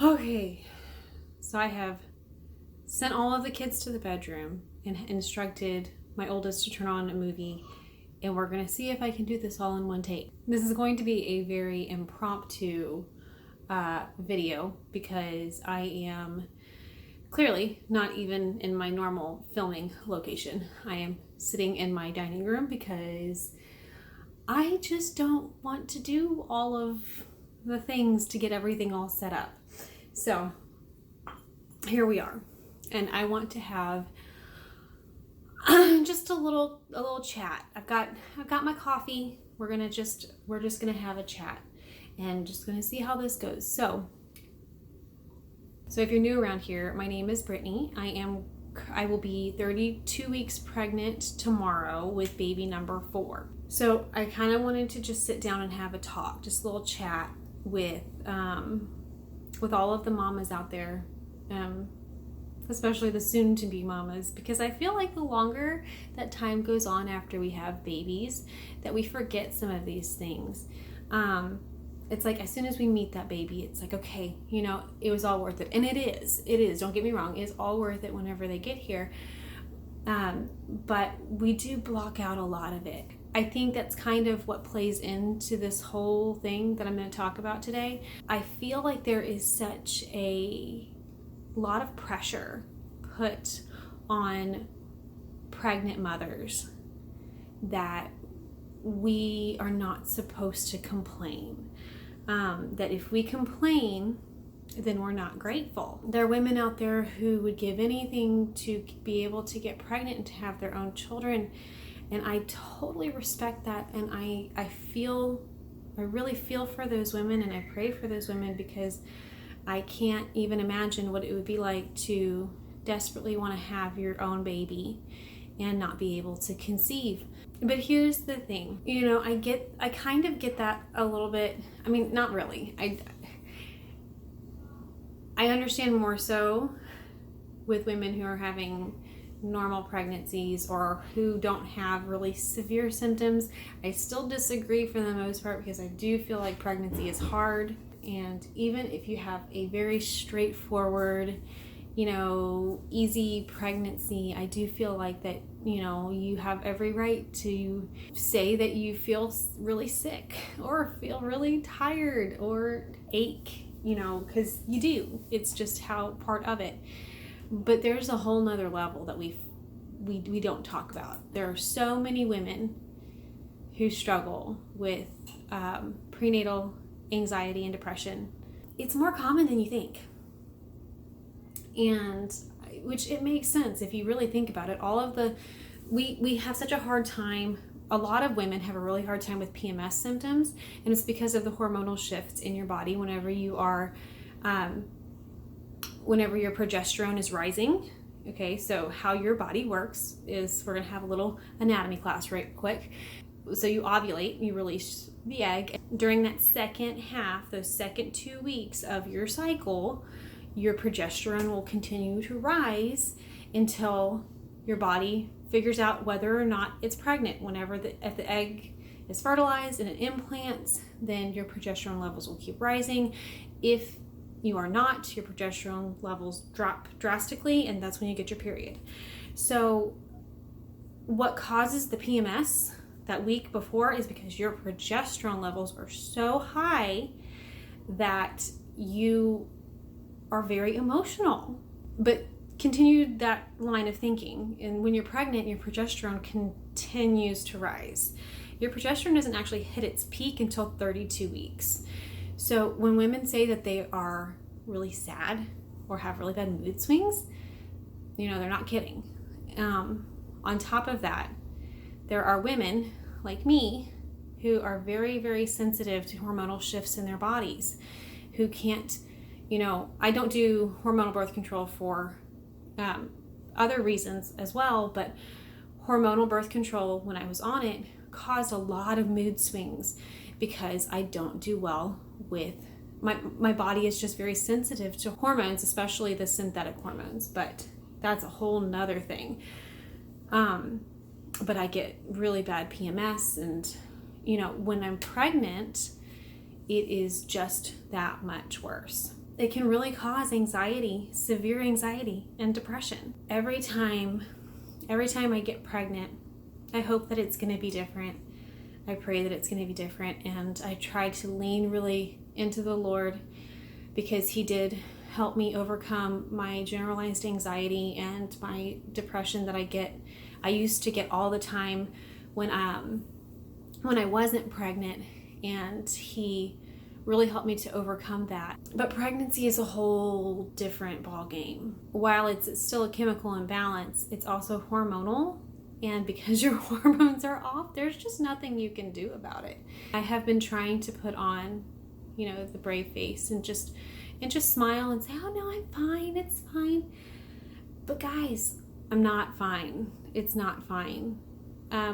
Okay, so I have sent all of the kids to the bedroom and instructed my oldest to turn on a movie, and we're gonna see if I can do this all in one take. This is going to be a very impromptu video because I am clearly not even in my normal filming location. I am sitting in my dining room because I just don't want to do all of the things to get everything all set up. So here we are, and I want to have just a little chat. I've got my coffee. We're just gonna have a chat and just gonna see how this goes. So if you're new around here, my name is Brittany. I will be 32 weeks pregnant tomorrow with baby number 4. So I kind of wanted to just sit down and have a talk, just a little chat with all of the mamas out there, especially the soon-to-be mamas, because I feel like the longer that time goes on after we have babies, that we forget some of these things. It's like as soon as we meet that baby, it's like, okay, it was all worth it. And it is, don't get me wrong, it's all worth it whenever they get here. But we do block out a lot of it. I think that's kind of what plays into this whole thing that I'm going to talk about today. I feel like there is such a lot of pressure put on pregnant mothers that we are not supposed to complain. That if we complain, then we're not grateful. There are women out there who would give anything to be able to get pregnant and to have their own children. And I totally respect that. And I really feel for those women, and I pray for those women, because I can't even imagine what it would be like to desperately want to have your own baby and not be able to conceive. But here's the thing, I kind of get that a little bit. I mean, not really. I understand more so with women who are having normal pregnancies or who don't have really severe symptoms. I still disagree for the most part, because I do feel like pregnancy is hard. And even if you have a very straightforward, easy pregnancy, I do feel like that, you have every right to say that you feel really sick or feel really tired or ache, because you do. It's just how part of it. But there's a whole nother level that we don't talk about. There are so many women who struggle with prenatal anxiety and depression. It's more common than you think. And which it makes sense if you really think about it. We have such a hard time. A lot of women have a really hard time with PMS symptoms, and it's because of the hormonal shifts in your body whenever your progesterone is rising. Okay, so how your body works is, we're gonna have a little anatomy class right quick. So you ovulate, you release the egg. During that second half, those second 2 weeks of your cycle, your progesterone will continue to rise until your body figures out whether or not it's pregnant. If the egg is fertilized and it implants, then your progesterone levels will keep rising. If you are not, your progesterone levels drop drastically, and that's when you get your period. So what causes the PMS that week before is because your progesterone levels are so high that you are very emotional. But continue that line of thinking, and when you're pregnant, your progesterone continues to rise. Your progesterone doesn't actually hit its peak until 32 weeks. So when women say that they are really sad or have really bad mood swings, they're not kidding. On top of that, there are women like me who are very, very sensitive to hormonal shifts in their bodies, who can't, I don't do hormonal birth control for other reasons as well, but hormonal birth control, when I was on it, caused a lot of mood swings because I don't do well with my body is just very sensitive to hormones, especially the synthetic hormones, but that's a whole nother thing. But I get really bad PMS, and when I'm pregnant, it is just that much worse. it can really cause anxiety, severe anxiety and depression. Every time I get pregnant, I hope that it's going to be different. I pray that it's going to be different, and I try to lean really into the Lord, because He did help me overcome my generalized anxiety and my depression that I used to get all the time when I wasn't pregnant, and He really helped me to overcome that. But pregnancy is a whole different ball game. While it's still a chemical imbalance, it's also hormonal. And because your hormones are off, there's just nothing you can do about it. I have been trying to put on, the brave face and just smile and say, oh no, I'm fine, it's fine. But guys, I'm not fine. It's not fine. I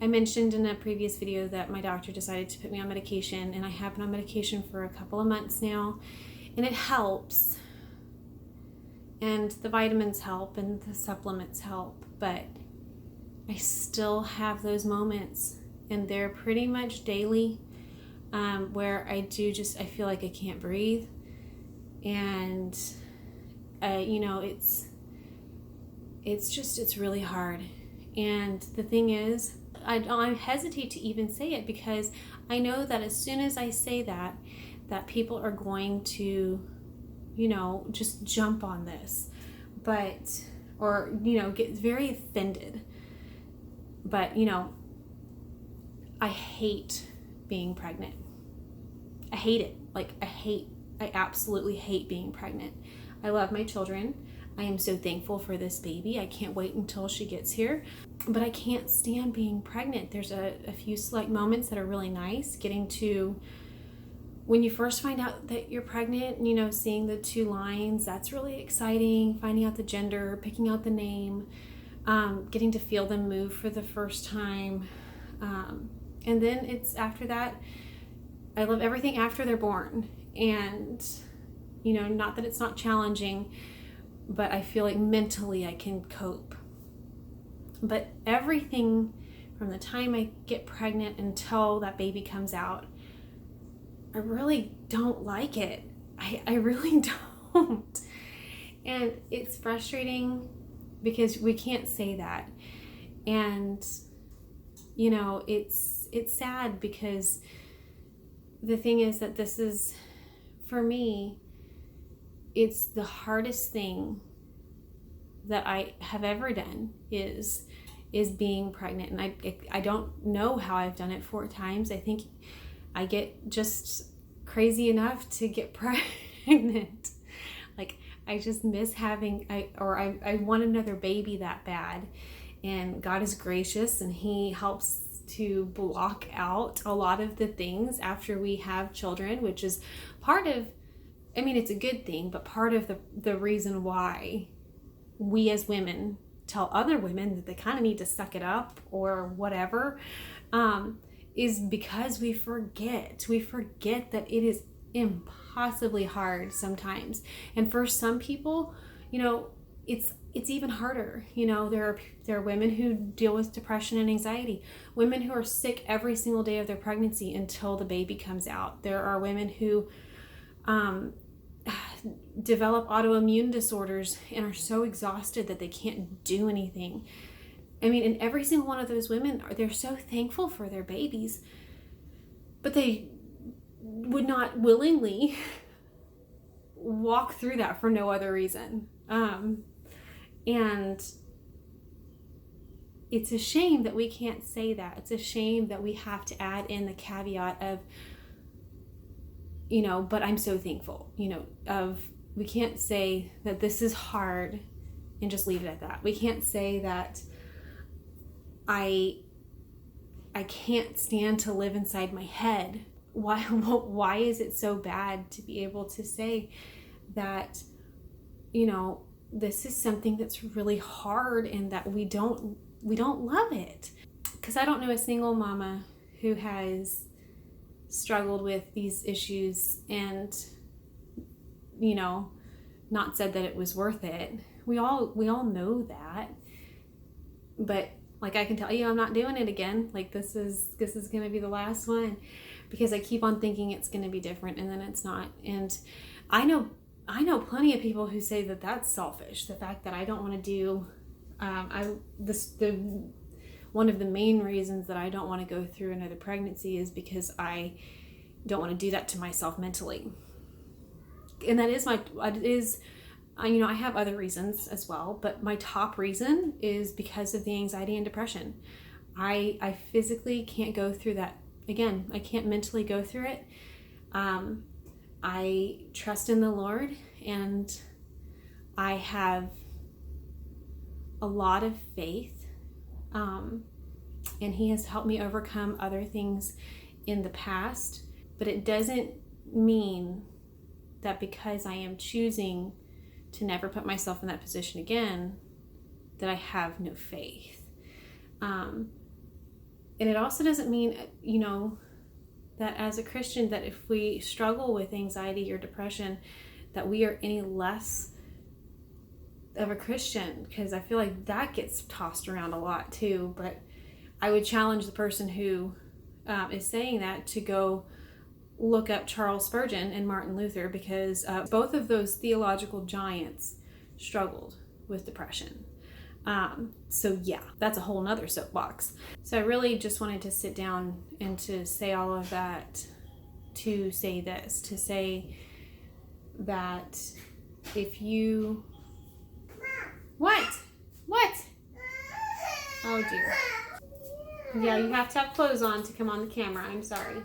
mentioned in a previous video that my doctor decided to put me on medication, and I have been on medication for a couple of months now, and it helps. And the vitamins help and the supplements help, but I still have those moments, and they're pretty much daily, where I feel like I can't breathe, and it's really hard. And the thing is, I hesitate to even say it, because I know that as soon as I say that people are going to, just jump on this, or get very offended. But, I hate being pregnant. I hate it. I absolutely hate being pregnant. I love my children. I am so thankful for this baby. I can't wait until she gets here. But I can't stand being pregnant. There's a few select moments that are really nice. Getting to, when you first find out that you're pregnant, seeing the 2 lines, that's really exciting. Finding out the gender, picking out the name, getting to feel them move for the first time. And then it's after that, I love everything after they're born. And, not that it's not challenging, but I feel like mentally I can cope. But everything from the time I get pregnant until that baby comes out, I really don't like it. I really don't. And it's frustrating because we can't say that. And, it's sad, because the thing is that this is, for me, it's the hardest thing that I have ever done is being pregnant. And I don't know how I've done it 4 times. I think I get just crazy enough to get pregnant. I just miss I want another baby that bad. And God is gracious, and He helps to block out a lot of the things after we have children, which is part of, it's a good thing, but part of the reason why we as women tell other women that they kind of need to suck it up or whatever, is because we forget that it is impossibly hard sometimes. And for some people, it's even harder. There are women who deal with depression and anxiety, women who are sick every single day of their pregnancy until the baby comes out. There are women who develop autoimmune disorders and are so exhausted that they can't do anything. And every single one of those women, they're so thankful for their babies, but they would not willingly walk through that for no other reason. And it's a shame that we can't say that. It's a shame that we have to add in the caveat of, but I'm so thankful, we can't say that this is hard and just leave it at that. We can't say that I can't stand to live inside my head. Why is it so bad to be able to say that, this is something that's really hard and that we don't love it? Because I don't know a single mama who has struggled with these issues and, not said that it was worth it. We all know that. But Like, I can tell you I'm not doing it again. Like, this is going to be the last one, because I keep on thinking it's going to be different, and then it's not. And I know plenty of people who say that that's selfish. The fact that I don't want to do, one of the main reasons that I don't want to go through another pregnancy is because I don't want to do that to myself mentally. And that is I have other reasons as well, but my top reason is because of the anxiety and depression. I physically can't go through that again. I can't mentally go through it. I trust in the Lord, and I have a lot of faith, and He has helped me overcome other things in the past, but it doesn't mean that because I am choosing to never put myself in that position again, that I have no faith. And it also doesn't mean, that as a Christian, that if we struggle with anxiety or depression, that we are any less of a Christian, because I feel like that gets tossed around a lot too. But I would challenge the person who is saying that to go look up Charles Spurgeon and Martin Luther, because both of those theological giants struggled with depression. So yeah, that's a whole nother soapbox. So I really just wanted to sit down and to say all of that, to say that if you... What? Oh dear. Yeah, you have to have clothes on to come on the camera. I'm sorry.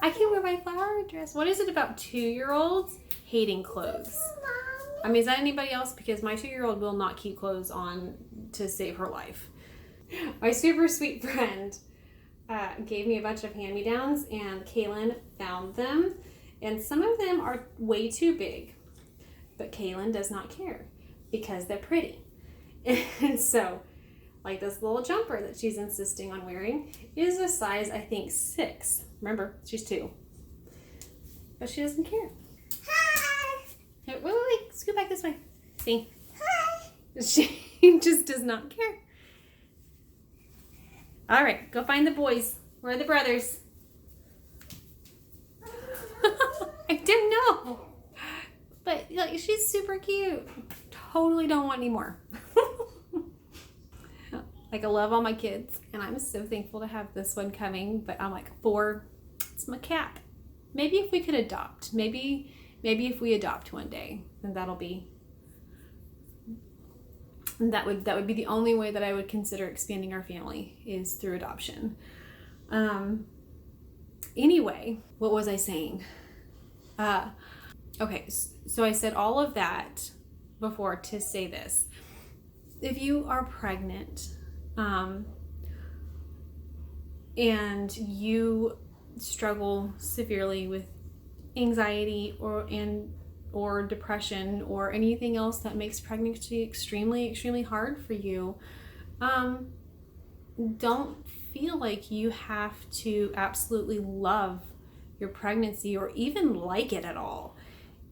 I can wear my flower dress. What is it about 2-year-olds hating clothes? I mean, is that anybody else? Because my 2-year-old will not keep clothes on to save her life. My super sweet friend gave me a bunch of hand-me-downs, and Kaylin found them. And some of them are way too big. But Kaylin does not care because they're pretty. And so, like this little jumper that she's insisting on wearing is a size, I think, 6. Remember, she's 2. But she doesn't care. Hi! Wait, scoot back this way. See? Hi! She just does not care. All right, go find the boys. Where are the brothers? I didn't know. But like, she's super cute. Totally don't want any more. Like, I love all my kids, and I'm so thankful to have this one coming, but I'm like, 4, it's my cap. Maybe if we could adopt, maybe if we adopt one day, then that would be the only way that I would consider expanding our family, is through adoption. Anyway, what was I saying? Okay, so I said all of that before to say this. If you are pregnant, and you struggle severely with anxiety or depression or anything else that makes pregnancy extremely, extremely hard for you, don't feel like you have to absolutely love your pregnancy or even like it at all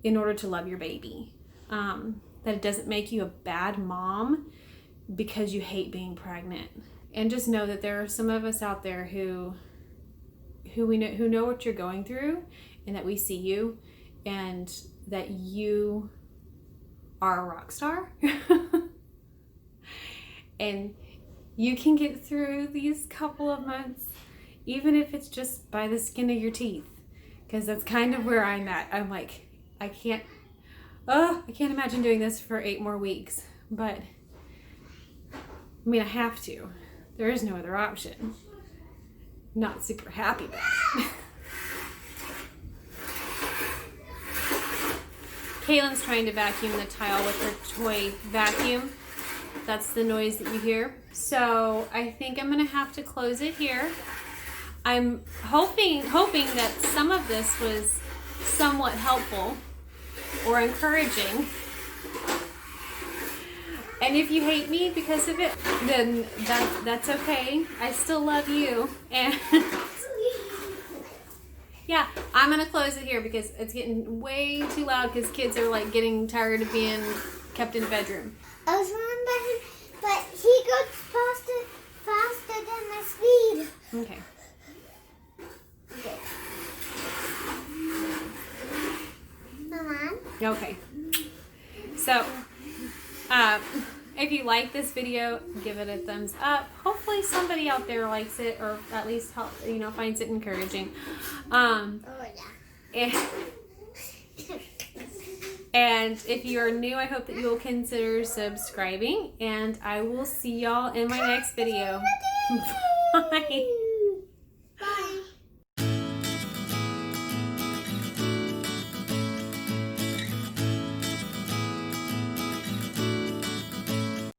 in order to love your baby. That it doesn't make you a bad mom because you hate being pregnant. And just know that there are some of us out there who know what you're going through, and that we see you, and that you are a rock star. And you can get through these couple of months, even if it's just by the skin of your teeth. Because that's kind of where I'm at. I'm like, I can't imagine doing this for 8 more weeks. But I mean, I have to. There is no other option. Not super happy about it. Kaylin's trying to vacuum the tile with her toy vacuum. That's the noise that you hear. So I think I'm gonna have to close it here. I'm hoping that some of this was somewhat helpful or encouraging. And if you hate me because of it, then that's okay. I still love you. And yeah, I'm gonna close it here because it's getting way too loud because kids are like getting tired of being kept in the bedroom. I was running by him, but he goes faster than my speed. Okay. Okay. Mama? Okay. So, if you like this video, give it a thumbs up. Hopefully somebody out there likes it, or at least finds it encouraging. Oh, yeah. And if you are new, I hope that you will consider subscribing. And I will see y'all in my next video. Bye.